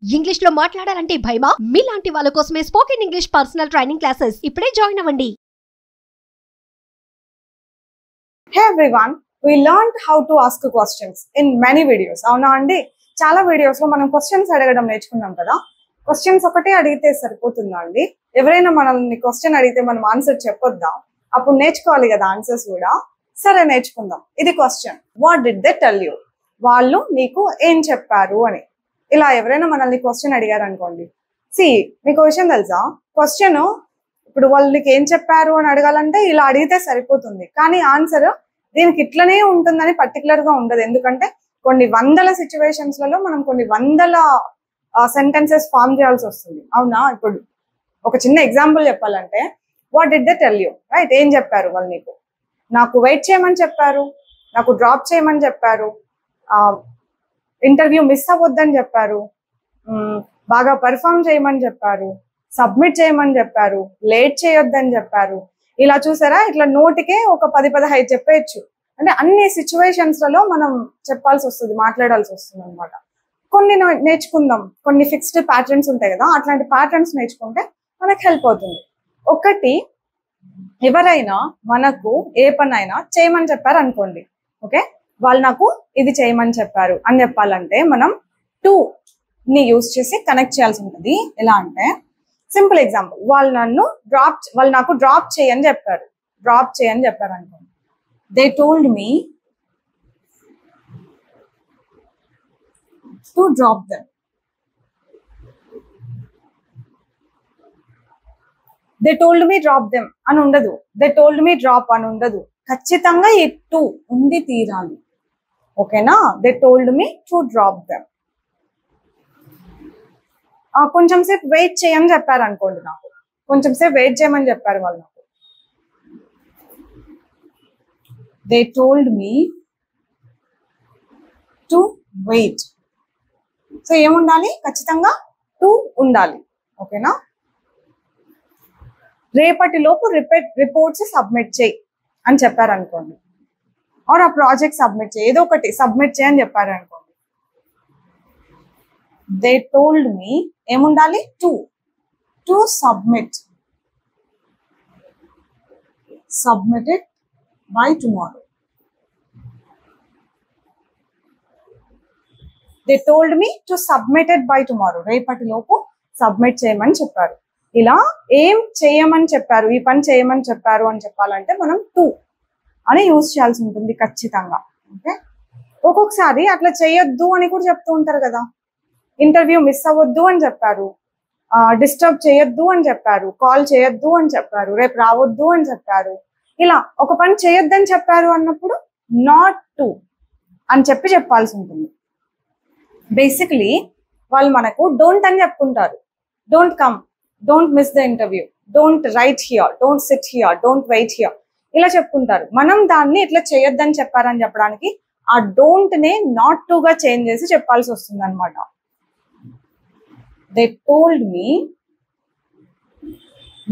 English లో మాట్లాడాలంటే భయమా? మీలాంటి వాళ్ళ కోసమే spoken English personal training classes ఇప్పుడే జాయిన్ అవ్వండి. Hey everyone, we learned how to ask questions in many videos. అవునా అండి, చాలా వీడియోస్ లో మనం క్వశ్చన్స్ అడగడం నేర్చుకున్నాం కదా. క్వశ్చన్స్ ఒకటే అడిగితే సరిపోతుందా అండి? ఎవరైనా మనల్ని క్వశ్చన్ అడిగితే మనం ఆన్సర్ చెప్పొద్దా? అప్పుడు నేర్చుకోవాలి కదా ఆన్సర్స్ కూడా. సరే నేర్చుకుందాం. ఇది question, what did they tell you? వాళ్ళు నీకు ఏం చెప్పారు అని. ఇలా ఎవరైనా మనల్ని క్వశ్చన్ అడిగారు అనుకోండి, మీకు విషయం తెలుసా, క్వశ్చన్ ఇప్పుడు వాళ్ళు నీకు ఏం చెప్పారు అని అడగాలంటే ఇలా అడిగితే సరిపోతుంది, కానీ ఆన్సర్ దీనికి ఇట్లనే ఉంటుందని పర్టికులర్ గా ఉండదు. ఎందుకంటే కొన్ని వందల సిచ్యువేషన్స్ లలో మనం కొన్ని వందల సెంటెన్సెస్ ఫామ్ చేయాల్సి వస్తుంది. అవునా? ఇప్పుడు ఒక చిన్న ఎగ్జాంపుల్ చెప్పాలంటే, what did they tell you, right? ఏం చెప్పారు వాళ్ళు నీకు? నాకు వెయిట్ చేయమని చెప్పారు, నాకు డ్రాప్ చేయమని చెప్పారు, ఇంటర్వ్యూ మిస్ అవ్వద్దని చెప్పారు, బాగా పర్ఫామ్ చేయమని చెప్పారు, సబ్మిట్ చేయమని చెప్పారు, లేట్ చేయొద్దని చెప్పారు. ఇలా చూసారా, ఇట్లా నోటికే ఒక 10-15 చెప్పేయచ్చు. అంటే అన్ని సిచ్యువేషన్స్ లలో మనం చెప్పాల్సి వస్తుంది, మాట్లాడాల్సి వస్తుంది అనమాట. కొన్ని నేర్చుకుందాం. కొన్ని ఫిక్స్డ్ ప్యాటర్న్స్ ఉంటాయి కదా, అట్లాంటి ప్యాటర్న్స్ నేర్చుకుంటే మనకు హెల్ప్ అవుతుంది. ఒకటి, ఎవరైనా మనకు ఏ పనైనా చేయమని చెప్పారు అనుకోండి, ఓకే, వాళ్ళు నాకు ఇది చేయమని చెప్పారు అని చెప్పాలంటే మనం టు ని యూజ్ చేసి కనెక్ట్ చేయాల్సి ఉంటుంది. ఎలా అంటే, సింపుల్ ఎగ్జాంపుల్, వాళ్ళు నాకు డ్రాప్ చేయని చెప్పారు, అనుకోండి. They told me to drop them. They told me drop them అని ఉండదు, దే టోల్డ్ మీ డ్రాప్ అని ఉండదు. ఖచ్చితంగా ఈ టు ఉండి తీరాలి, ఓకేనా? They told me to drop them. కొంచెం సేపు వెయిట్ చేయని చెప్పారు అనుకోండి, నాకు కొంచెం సేపు వెయిట్ చేయమని చెప్పారు వాళ్ళు నాకు. They told me to wait. So ఏముండాలి? ఖచ్చితంగా టు ఉండాలి, ఓకేనా? రేపటి లోపు రిపోర్ట్స్ సబ్మిట్ చేయి అని చెప్పారు అనుకోండి, ఆర్ ఆ ప్రాజెక్ట్ సబ్మిట్ చేయి, ఏదో ఒకటి సబ్మిట్ చేయి అని చెప్పారు అనుకోండి. దే టోల్డ్ మీ ఏముండాలి? To submit it by tomorrow. They told me to submit it by tomorrow. రేపటి లోపు సబ్మిట్ చేయమని చెప్పారు. ఇలా ఏం చేయమని చెప్పారు, ఈ పని చేయమని చెప్పారు అని చెప్పాలంటే మనం టు అని యూజ్ చేయాల్సి ఉంటుంది ఖచ్చితంగా, ఓకే? ఒక్కొక్కసారి అట్లా చేయొద్దు అని కూడా చెప్తూ ఉంటారు కదా. ఇంటర్వ్యూ మిస్ అవ్వద్దు అని చెప్పారు, డిస్టర్బ్ చేయొద్దు అని చెప్పారు, కాల్ చేయొద్దు అని చెప్పారు, రేపు రావద్దు అని చెప్పారు. ఇలా ఒక పని చేయొద్దని చెప్పారు అన్నప్పుడు నాట్ టు అని చెప్పాల్సి ఉంటుంది. బేసికలీ వాళ్ళు మనకు డోంట్ అని చెప్పుకుంటారు. Don't come, don't miss the interview, don't write here, don't sit here, don't wait here, ఇలా చెప్పుకుంటారు. మనం దాన్ని ఇట్లా చేయొద్దని చెప్పారని చెప్పడానికి ఆ డోంట్ నే నాట్ టు గా చేంజ్ చేసి చెప్పాల్సి వస్తుంది అనమాట. They told me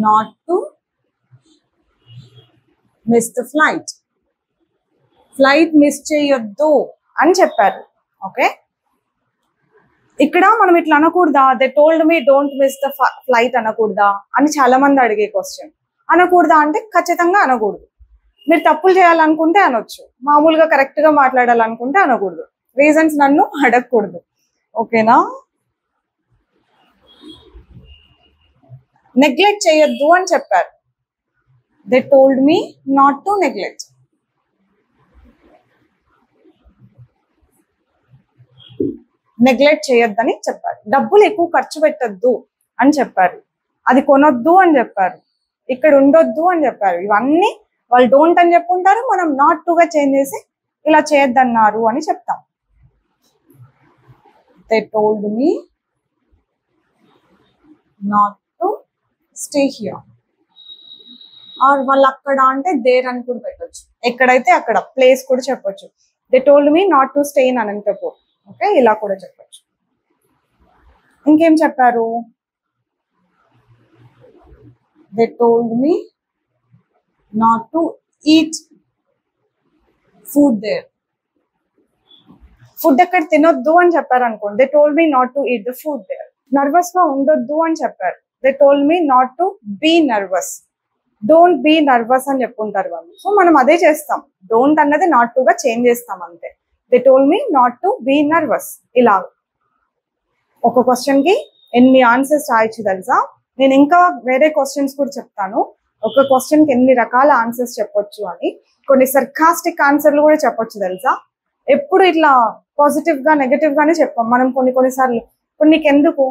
not to miss the flight miss చేయొద్దు అని చెప్పారు, ఓకే? ఇక్కడ మనం ఇట్లా అనకూడదా? They told me don't miss the flight అనకూడదా అని చాలా మంది అడిగే క్వశ్చన్. అనకూడదా అంటే ఖచ్చితంగా అనకూడదు. మీరు తప్పులు చేయాలనుకుంటే అనొచ్చు, మామూలుగా కరెక్ట్ గా మాట్లాడాలనుకుంటే అనకూడదు. రీజన్స్ నన్ను అడగకూడదు, ఓకేనా? నెగ్లెక్ట్ చేయొద్దు అని చెప్పారు. They told me not to neglect. Neglect చేయొద్దని చెప్పారు. డబ్బులు ఎక్కువ ఖర్చు పెట్టద్దు అని చెప్పారు, అది కొనొద్దు అని చెప్పారు, ఇక్కడ ఉండొద్దు అని చెప్పారు. ఇవన్నీ వాళ్ళు డోంట్ అని చెప్పుకుంటారు, మనం నాట్ టు గా చేంజ్ చేసి ఇలా చేయొద్దన్నారు అని చెప్తాం. They told me not to stay here. Or వాళ్ళు అక్కడ అంటే దేర్ అని కూడా పెట్టొచ్చు, ఎక్కడైతే అక్కడ ప్లేస్ కూడా చెప్పొచ్చు. They told me not to stay in Anantapur, okay, ఇలా కూడా చెప్పొచ్చు. ఇంకేం చెప్పారు? They told me not to eat food there. Food ఎక్కడ తినొద్దు అని చెప్పారు అనుకోండి, they told me not to eat the food there. Nervous గా ఉండొద్దు అని చెప్పారు, they told me not to be nervous. Don't be nervous అని చెప్పుకుంటారు వాళ్ళు. సో మనం అదే చేస్తాం, డోంట్ అన్నది నాట్ టు గా చేంజ్ చేస్తాం అంతే. They told me not to be nervous. ఇలా ఒక క్వశ్చన్ కి ఎన్ని ఆన్సర్స్ రాయొచ్చు తెలుసా? నేను ఇంకా వేరే క్వశ్చన్స్ కూడా చెప్తాను, ఒక క్వశ్చన్ కి ఎన్ని రకాల ఆన్సర్స్ చెప్పొచ్చు అని. కొన్ని సర్కాస్టిక్ ఆన్సర్లు కూడా చెప్పొచ్చు తెలుసా? ఎప్పుడు ఇట్లా పాజిటివ్ గా నెగటివ్ గానే చెప్పాం మనం కొన్నిసార్లు. ఇప్పుడు నీకెందుకు,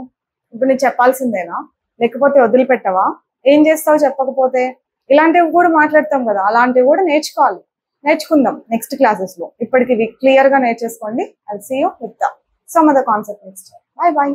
ఇప్పుడు నీకు చెప్పాల్సిందేనా, లేకపోతే వదిలిపెట్టవా, ఏం చేస్తావు చెప్పకపోతే, ఇలాంటివి కూడా మాట్లాడతాం కదా. అలాంటివి కూడా నేర్చుకుందాం నెక్స్ట్ క్లాసెస్ లో. ఇప్పటికి క్లియర్ గా నేర్చేసుకోండి. I'll see you with some other concept next. Bye by.